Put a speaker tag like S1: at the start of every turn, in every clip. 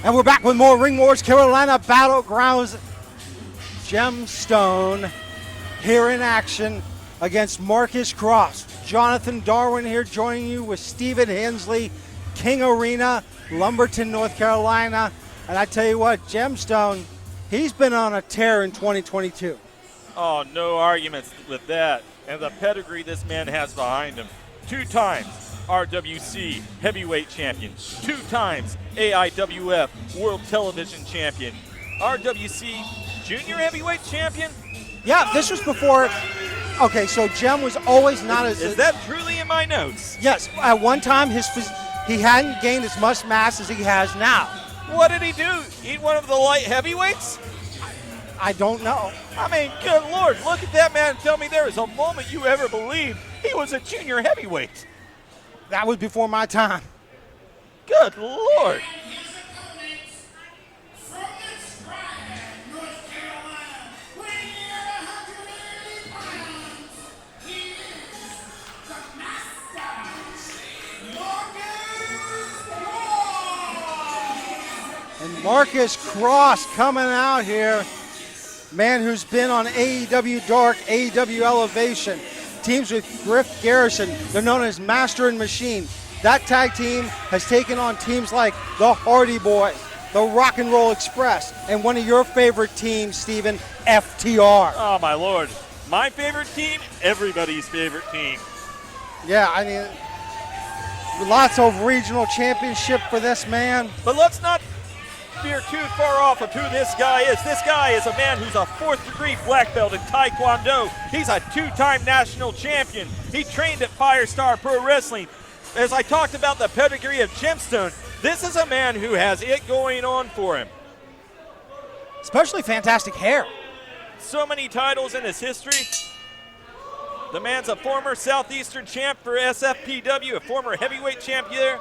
S1: And we're back with more Ring Wars Carolina Battlegrounds. Gemstone here in action against Marcus Kross. Jonathan Darwin here joining you with Stephen Hensley, King Arena, Lumberton, North Carolina. And I tell you what, Gemstone, he's been on a tear in 2022.
S2: Oh, no arguments with that. And the pedigree this man has behind him. 2 times RWC heavyweight champion, 2 times AIWF World Television champion, RWC junior heavyweight champion.
S1: Yeah, this was before. Okay, so Gem was always not as.
S2: Is that truly in my notes?
S1: Yes, at one time he hadn't gained as much mass as he has now.
S2: What did he do? Eat one of the light heavyweights?
S1: I don't know.
S2: I mean, good Lord, look at that man and tell me there is a moment you ever believed he was a junior heavyweight.
S1: That was before my time.
S2: Good Lord.
S1: And Marcus Kross coming out here. Man who's been on AEW Dark, AEW Elevation. Teams with Griff Garrison. They're known as Master and Machine. That tag team has taken on teams like the Hardy Boys, the Rock and Roll Express, and one of your favorite teams, Steven, FTR.
S2: Oh, my Lord. My favorite team, everybody's favorite team.
S1: Yeah, I mean, lots of regional championship for this man.
S2: But let's not veer too far off of who this guy is. This guy is a man who's a 4th degree black belt in Taekwondo. He's a 2-time national champion. He trained at Firestar Pro Wrestling. As I talked about the pedigree of Gemstone, this is a man who has it going on for him.
S1: Especially fantastic hair.
S2: So many titles in his history. The man's a former Southeastern champ for SFPW, a former heavyweight champ there.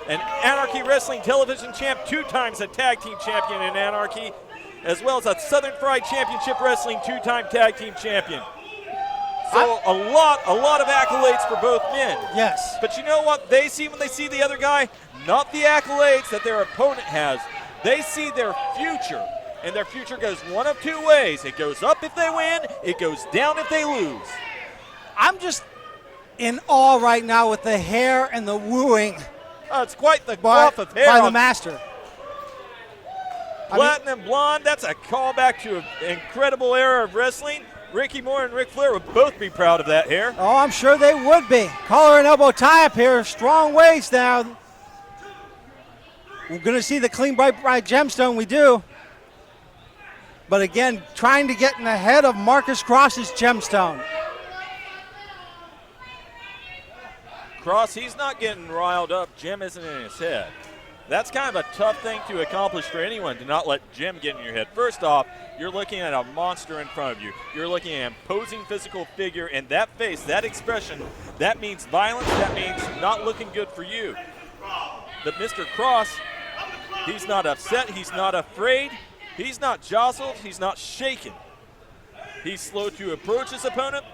S2: An Anarchy Wrestling Television champ, 2 times a tag team champion in Anarchy, as well as a Southern Fried Championship Wrestling 2-time tag team champion. So a lot of accolades for both men.
S1: Yes.
S2: But you know what they see when they see the other guy? Not the accolades that their opponent has. They see their future, and their future goes one of 2 ways. It goes up if they win, it goes down if they lose.
S1: I'm just in awe right now with the hair and the wooing.
S2: Oh, it's quite the coif of hair
S1: by the master.
S2: Platinum blonde, that's a callback to an incredible era of wrestling. Ricky Moore and Ric Flair would both be proud of that hair.
S1: Oh, I'm sure they would be. Collar and elbow tie up here, strong waist now. We're going to see the clean bright Gemstone, we do. But again, trying to get in the head of Marcus Kross's Gemstone.
S2: Kross, he's not getting riled up. Jim isn't in his head. That's kind of a tough thing to accomplish for anyone, to not let Jim get in your head. First off, you're looking at a monster in front of you. You're looking at an imposing physical figure, and that face, that expression, that means violence, that means not looking good for you. But Mr. Kross, he's not upset, he's not afraid, he's not jostled, he's not shaken. He's slow to approach his opponent,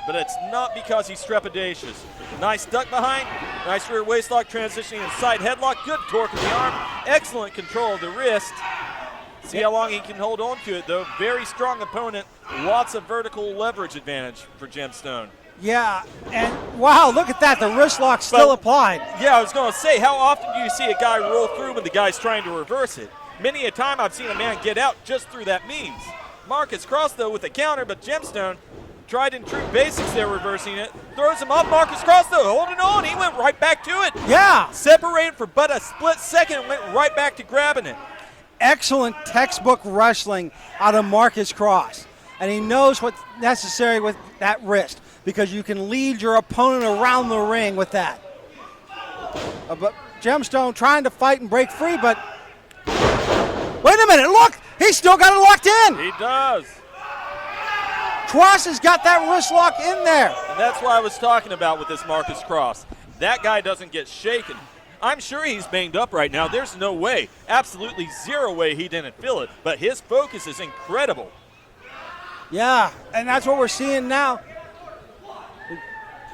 S2: but it's not because he's trepidatious. Nice duck behind, nice rear waistlock transitioning inside headlock, good torque of the arm, excellent control of the wrist. See how long he can hold on to it though. Very strong opponent, lots of vertical leverage advantage for Gemstone.
S1: Yeah, and wow, look at that, the wrist lock still applied.
S2: Yeah, I was gonna say, how often do you see a guy roll through when the guy's trying to reverse it? Many a time I've seen a man get out just through that means. Marcus Kross though with a counter, but Gemstone tried and true basics there, reversing it. Throws him up. Marcus Kross, though, holding on. He went right back to it.
S1: Yeah.
S2: Separated for but a split second and went right back to grabbing it.
S1: Excellent textbook wrestling out of Marcus Kross. And he knows what's necessary with that wrist because you can lead your opponent around the ring with that. But Gemstone trying to fight and break free, but wait a minute. Look, he's still got it locked in.
S2: He does.
S1: Kross has got that wrist lock in there.
S2: And that's what I was talking about with this Marcus Kross. That guy doesn't get shaken. I'm sure he's banged up right now. There's no way, absolutely zero way he didn't feel it. But his focus is incredible.
S1: Yeah, and that's what we're seeing now.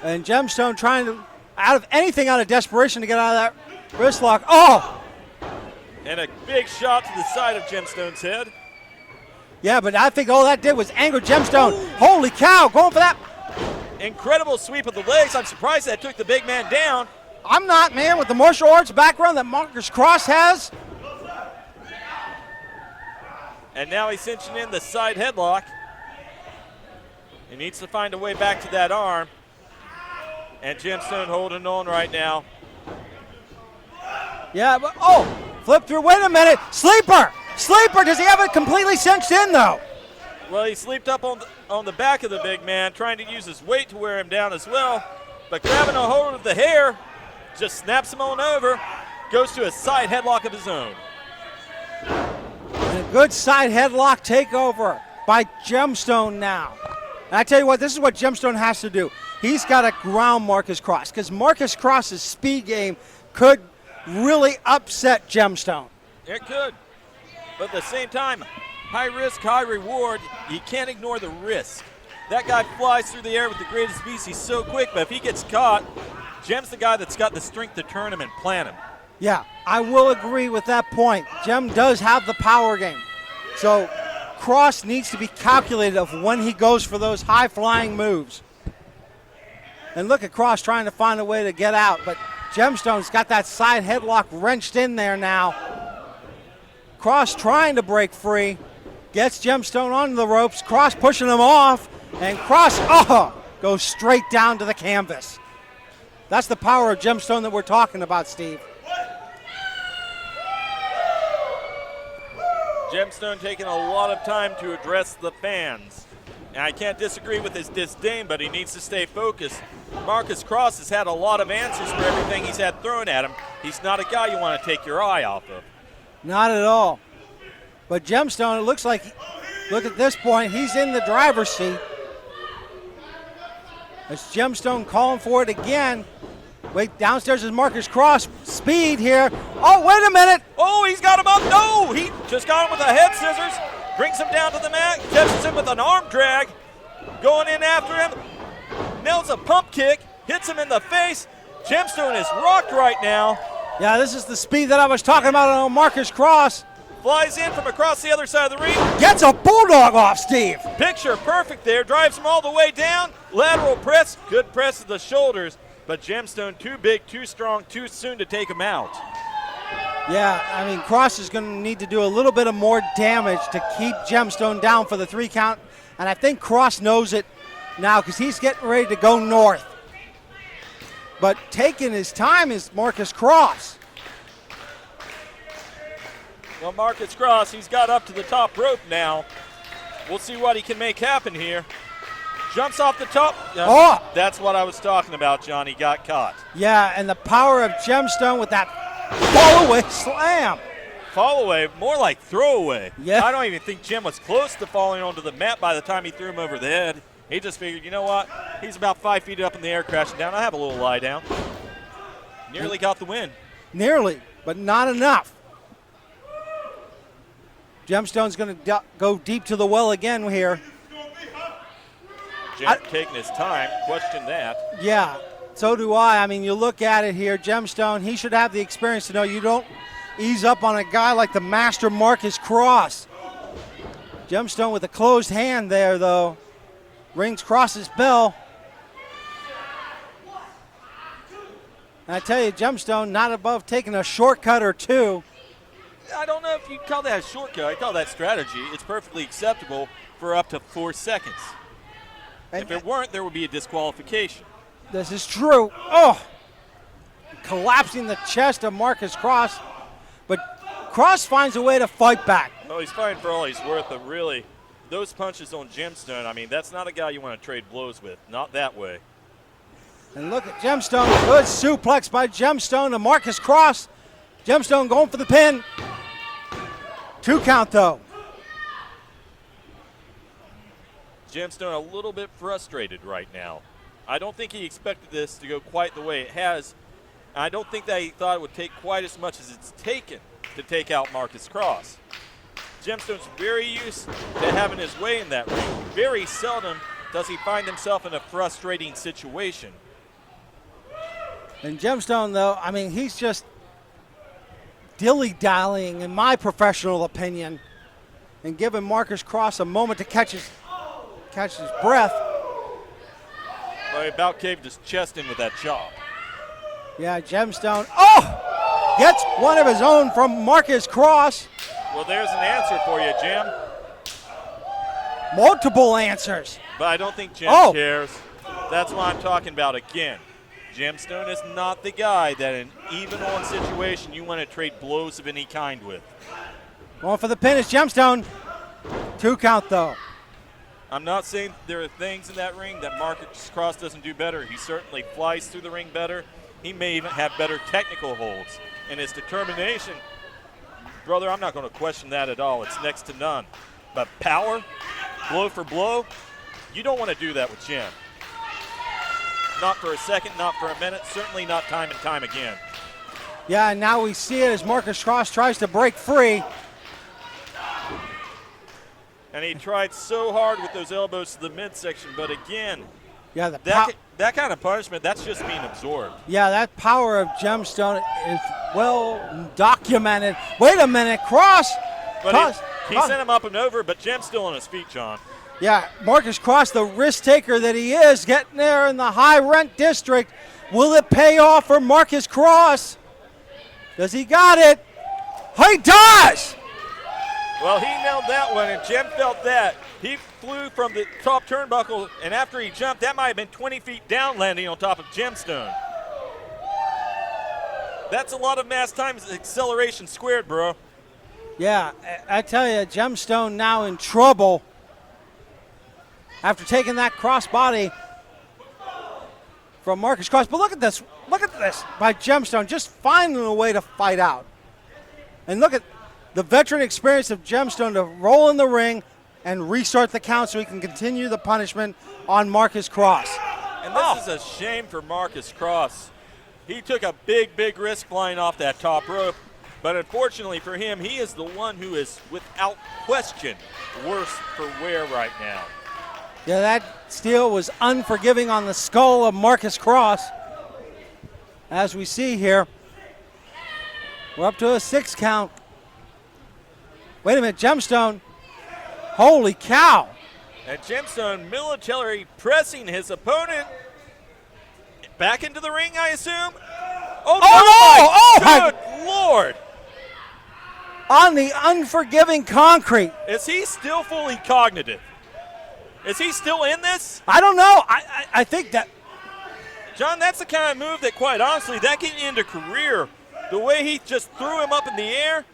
S1: And Gemstone trying to, out of desperation to get out of that wrist lock. Oh!
S2: And a big shot to the side of Gemstone's head.
S1: Yeah, but I think all that did was anger Gemstone. Holy cow, going for that.
S2: Incredible sweep of the legs. I'm surprised that took the big man down.
S1: I'm not, man, with the martial arts background that Marcus Kross has.
S2: And now he's cinching in the side headlock. He needs to find a way back to that arm. And Gemstone holding on right now.
S1: Yeah, but, oh, flip through. Wait a minute. Sleeper. Sleeper. Does he have it completely cinched in, though?
S2: Well, he sleeped up on the back of the big man, trying to use his weight to wear him down as well. But grabbing a hold of the hair, just snaps him on over, goes to a side headlock of his own.
S1: And a good side headlock takeover by Gemstone now. And I tell you what, this is what Gemstone has to do. He's got to ground Marcus Kross, because Marcus Kross's speed game could really upset Gemstone.
S2: It could. But at the same time, high risk, high reward. You can't ignore the risk. That guy flies through the air with the greatest speed. He's so quick, but if he gets caught, Jem's the guy that's got the strength to turn him and plant him.
S1: Yeah, I will agree with that point. Gem does have the power game. So Kross needs to be calculated of when he goes for those high-flying moves. And look at Kross trying to find a way to get out, but Gemstone's got that side headlock wrenched in there now. Kross trying to break free, gets Gemstone onto the ropes. Kross pushing him off, and Kross goes straight down to the canvas. That's the power of Gemstone that we're talking about, Steve.
S2: Gemstone taking a lot of time to address the fans. And I can't disagree with his disdain, but he needs to stay focused. Marcus Kross has had a lot of answers for everything he's had thrown at him. He's not a guy you want to take your eye off of.
S1: Not at all. But Gemstone, it looks like, look at this point, he's in the driver's seat. It's Gemstone calling for it again. Wait, downstairs is Marcus Kross. Speed here. Oh, wait a minute.
S2: Oh, he's got him up. No, he just got him with a head scissors. Brings him down to the mat. Catches him with an arm drag. Going in after him. Nails a pump kick. Hits him in the face. Gemstone is rocked right now.
S1: Yeah, this is the speed that I was talking about on Marcus Kross.
S2: Flies in from across the other side of the ring.
S1: Gets a bulldog off, Steve.
S2: Picture perfect there. Drives him all the way down. Lateral press. Good press to the shoulders. But Gemstone too big, too strong, too soon to take him out.
S1: Yeah, I mean, Kross is going to need to do a little bit of more damage to keep Gemstone down for the 3 count. And I think Kross knows it now because he's getting ready to go north. But taking his time is Marcus Kross.
S2: Well, Marcus Kross, he's got up to the top rope now. We'll see what he can make happen here. Jumps off the top. That's what I was talking about, John. He got caught.
S1: Yeah, and the power of Gemstone with that fall-away slam.
S2: Fall away, more like throwaway.
S1: Yeah.
S2: I don't even think Gem was close to falling onto the mat by the time he threw him over the head. He just figured, you know what? He's about 5 feet up in the air, crashing down. I'll have a little lie down. Nearly got the win.
S1: Nearly, but not enough. Gemstone's going to go deep to the well again here.
S2: Gem taking his time, question that.
S1: Yeah, so do I. I mean, you look at it here, Gemstone, he should have the experience to know you don't ease up on a guy like the master Marcus Kross. Gemstone with a closed hand there, though. Rings Kross's bell. And I tell you, Gemstone not above taking a shortcut or two.
S2: I don't know if you'd call that a shortcut. I call that strategy. It's perfectly acceptable for up to 4 seconds. If it weren't, there would be a disqualification.
S1: This is true. Oh, collapsing the chest of Marcus Kross. But Kross finds a way to fight back.
S2: Oh, he's fighting for all he's worth, but really, those punches on Gemstone, I mean, that's not a guy you want to trade blows with. Not that way.
S1: And look at Gemstone. Good suplex by Gemstone to Marcus Kross. Gemstone going for the pin. 2 count, though.
S2: Gemstone a little bit frustrated right now. I don't think he expected this to go quite the way it has. I don't think that he thought it would take quite as much as it's taken to take out Marcus Kross. Gemstone's very used to having his way in that ring. Very seldom does he find himself in a frustrating situation.
S1: And Gemstone, though, I mean, he's just dilly-dallying, in my professional opinion, and giving Marcus Kross a moment to catch his breath.
S2: Well, he about caved his chest in with that chop.
S1: Yeah, Gemstone. Gets one of his own from Marcus Kross.
S2: Well, there's an answer for you, Jim.
S1: Multiple answers.
S2: But I don't think Jim cares. That's what I'm talking about again. Gemstone is not the guy that in even on situation you want to trade blows of any kind with.
S1: Going for the pin is Gemstone. 2 count though.
S2: I'm not saying there are things in that ring that Marcus Kross doesn't do better. He certainly flies through the ring better. He may even have better technical holds. And his determination, brother, I'm not going to question that at all. It's next to none. But power, blow for blow, you don't want to do that with Jim. Not for a second, not for a minute, certainly not time and time again.
S1: Yeah, and now we see it as Marcus Kross tries to break free.
S2: And he tried so hard with those elbows to the midsection, but again,
S1: yeah,
S2: that kind of punishment, that's just being absorbed.
S1: Yeah, that power of Gemstone is well documented. Wait a minute, Kross.
S2: But he sent him up and over, but Jim's still on his feet, John.
S1: Yeah, Marcus Kross, the risk taker that he is, getting there in the high rent district. Will it pay off for Marcus Kross? Does he got it? He does!
S2: Well, he nailed that one, and Jim felt that. He flew from the top turnbuckle, and after he jumped, that might have been 20 feet down landing on top of Gemstone. That's a lot of mass times acceleration squared, bro.
S1: Yeah, I tell you, Gemstone now in trouble after taking that crossbody from Marcus Kross. But look at this by Gemstone, just finding a way to fight out. And look at the veteran experience of Gemstone to roll in the ring and restart the count so he can continue the punishment on Marcus Kross.
S2: And this is a shame for Marcus Kross. He took a big, big risk flying off that top rope. But unfortunately for him, he is the one who is, without question, worse for wear right now.
S1: Yeah, that steel was unforgiving on the skull of Marcus Kross. As we see here, we're up to a 6 count. Wait a minute, Gemstone. Holy cow.
S2: And Gemstone military pressing his opponent back into the ring, I assume. Oh no! Good Lord.
S1: On the unforgiving concrete.
S2: Is he still fully cognitive? Is he still in this?
S1: I don't know. I think that.
S2: John, that's the kind of move that, quite honestly, that can end a career. The way he just threw him up in the air,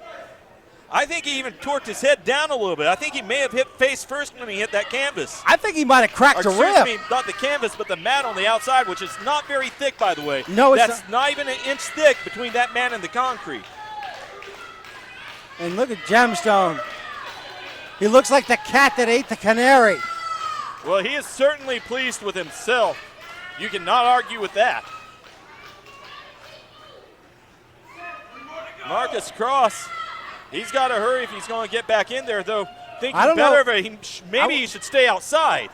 S2: I think he even torqued his head down a little bit. I think he may have hit face first when he hit that canvas.
S1: I think he might have cracked a rib.
S2: Excuse me, not the canvas, but the mat on the outside, which is not very thick, by the way.
S1: No, it's
S2: That's not even an inch thick between that mat and the concrete.
S1: And look at Gemstone. He looks like the cat that ate the canary.
S2: Well, he is certainly pleased with himself. You cannot argue with that. Marcus Kross, he's got to hurry if he's going to get back in there, though. Thinking better of it, maybe he should stay outside.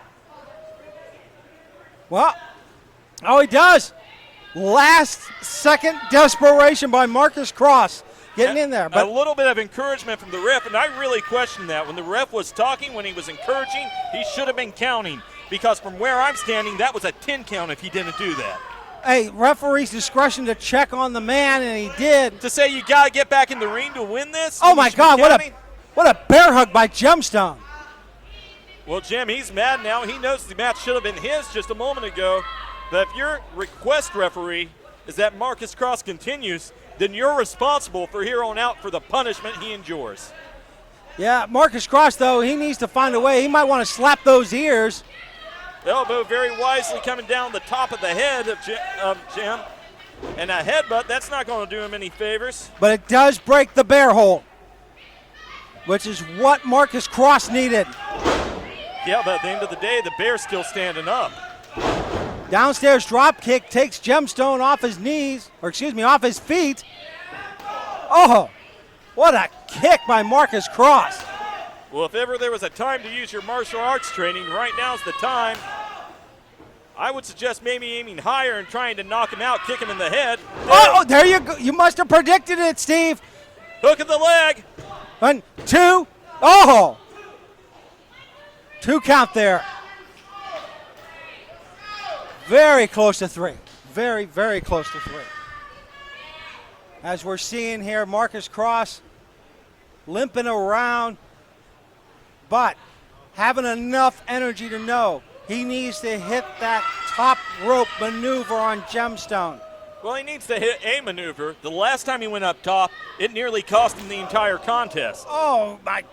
S1: Well, he does. Last second desperation by Marcus Kross getting in there. But
S2: a little bit of encouragement from the ref, and I really question that. When the ref was talking, when he was encouraging, he should have been counting, because from where I'm standing, that was a 10 count if he didn't do that.
S1: Hey, referee's discretion to check on the man, and he did.
S2: To say you got to get back in the ring to win this?
S1: Oh, my God, what a bear hug by Gemstone.
S2: Well, Jim, he's mad now. He knows the match should have been his just a moment ago. But if your request, referee, is that Marcus Kross continues, then you're responsible for here on out for the punishment he endures.
S1: Yeah, Marcus Kross, though, he needs to find a way. He might want to slap those ears.
S2: Elbow very wisely coming down the top of the head of Jim. And a headbutt, that's not going to do him any favors.
S1: But it does break the bear hold, which is what Marcus Kross needed.
S2: Yeah, but at the end of the day, the bear's still standing up.
S1: Downstairs drop kick takes Gemstone off his knees, off his feet. Oh, what a kick by Marcus Kross.
S2: Well, if ever there was a time to use your martial arts training, right now's the time. I would suggest maybe aiming higher and trying to knock him out, kick him in the head.
S1: Oh, there you go. You must have predicted it, Steve.
S2: Hook of the leg.
S1: 1, 2. Oh! 2 count there. Very close to 3. Very, very close to 3. As we're seeing here, Marcus Kross limping around, but having enough energy to know he needs to hit that top rope maneuver on Gemstone.
S2: Well, he needs to hit a maneuver. The last time he went up top, it nearly cost him the entire contest.
S1: Oh my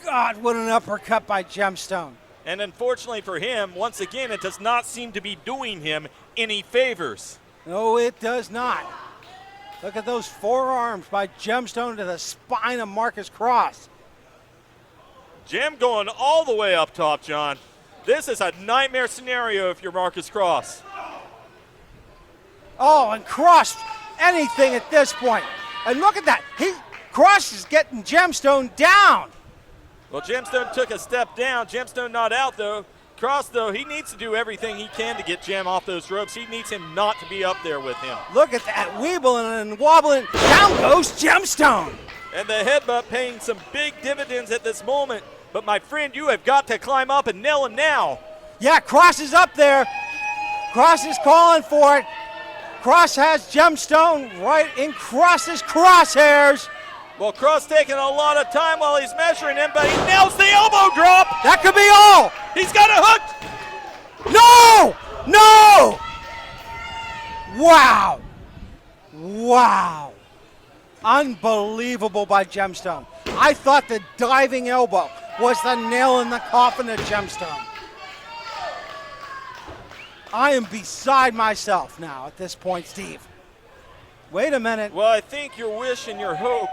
S1: God, what an uppercut by Gemstone.
S2: And unfortunately for him, once again, it does not seem to be doing him any favors.
S1: No, it does not. Look at those forearms by Gemstone to the spine of Marcus Kross.
S2: Jim going all the way up top, John. This is a nightmare scenario if you're Marcus Kross.
S1: Oh, and Kross, anything at this point. And look at that. Kross is getting Gemstone down.
S2: Well, Gemstone took a step down. Gemstone not out, though. Kross, though, he needs to do everything he can to get Gem off those ropes. He needs him not to be up there with him.
S1: Look at that, weebling and wobbling. Down goes Gemstone.
S2: And the headbutt paying some big dividends at this moment. But, my friend, you have got to climb up and nail him now.
S1: Yeah, Kross is up there. Kross is calling for it. Kross has Gemstone right in Kross's crosshairs.
S2: Well, Kross taking a lot of time while he's measuring him, but he nails the elbow drop.
S1: That could be all.
S2: He's got it hooked.
S1: No! No! Wow. Wow. Unbelievable by Gemstone. I thought the diving elbow was the nail in the coffin of Gemstone. I am beside myself now at this point, Steve. Wait a minute.
S2: Well, I think your wish and your hope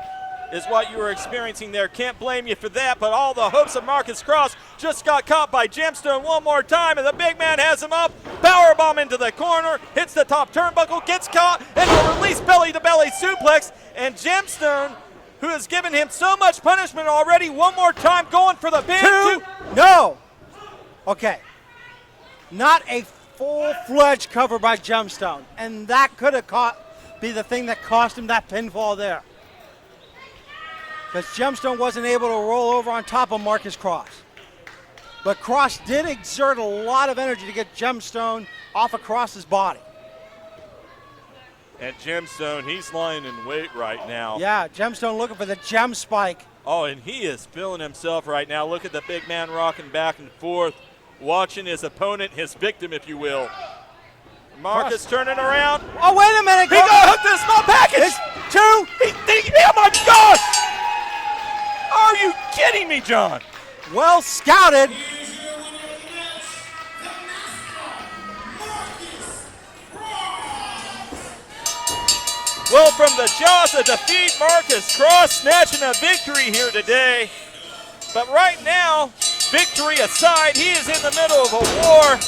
S2: is what you were experiencing there. Can't blame you for that, but all the hopes of Marcus Kross just got caught by Gemstone one more time, and the big man has him up. Powerbomb into the corner, hits the top turnbuckle, gets caught, and a release belly-to-belly suplex, and Gemstone, who has given him so much punishment already, one more time going for the pin.
S1: Two. No. Okay. Not a full-fledged cover by Gemstone, and that could have be the thing that cost him that pinfall there. Because Gemstone wasn't able to roll over on top of Marcus Kross. But Kross did exert a lot of energy to get Gemstone off of Kross's body.
S2: And Gemstone, he's lying in wait right now.
S1: Yeah, Gemstone looking for the gem spike.
S2: Oh, and he is feeling himself right now. Look at the big man rocking back and forth, watching his opponent, his victim, if you will. Marcus turning around.
S1: Oh, wait a minute.
S2: He got hooked in a small package.
S1: It's 2.
S2: Oh, my gosh. Are you kidding me, John?
S1: Well scouted.
S2: Well, from the jaws of defeat, Marcus Kross snatching a victory here today. But right now, victory aside, he is in the middle of a war.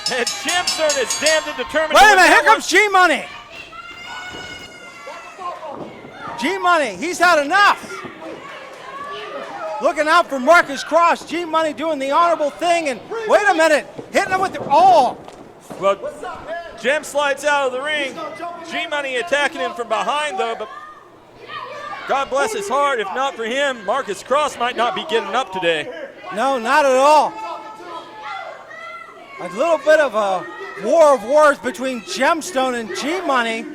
S2: And Gemstone is damned and determined.
S1: Wait a minute, here comes G-Money. G-Money, he's had enough. Looking out for Marcus Kross. G-Money doing the honorable thing, and wait a minute, hitting him with the, oh.
S2: Well, Gem slides out of the ring. G-Money attacking him from behind, though, but God bless his heart. If not for him, Marcus Kross might not be getting up today.
S1: No, not at all. A little bit of a war of words between Gemstone and G-Money.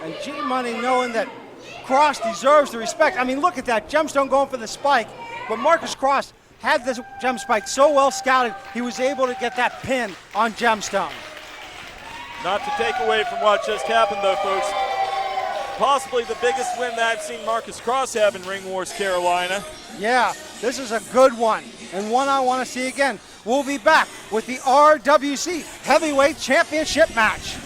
S1: And G-Money knowing that Kross deserves the respect. I mean, look at that. Gemstone going for the spike. But Marcus Kross had this gem spike so well scouted, he was able to get that pin on Gemstone.
S2: Not to take away from what just happened, though, folks. Possibly the biggest win that I've seen Marcus Kross have in Ring Wars Carolina.
S1: Yeah, this is a good one, and one I want to see again. We'll be back with the RWC Heavyweight Championship match.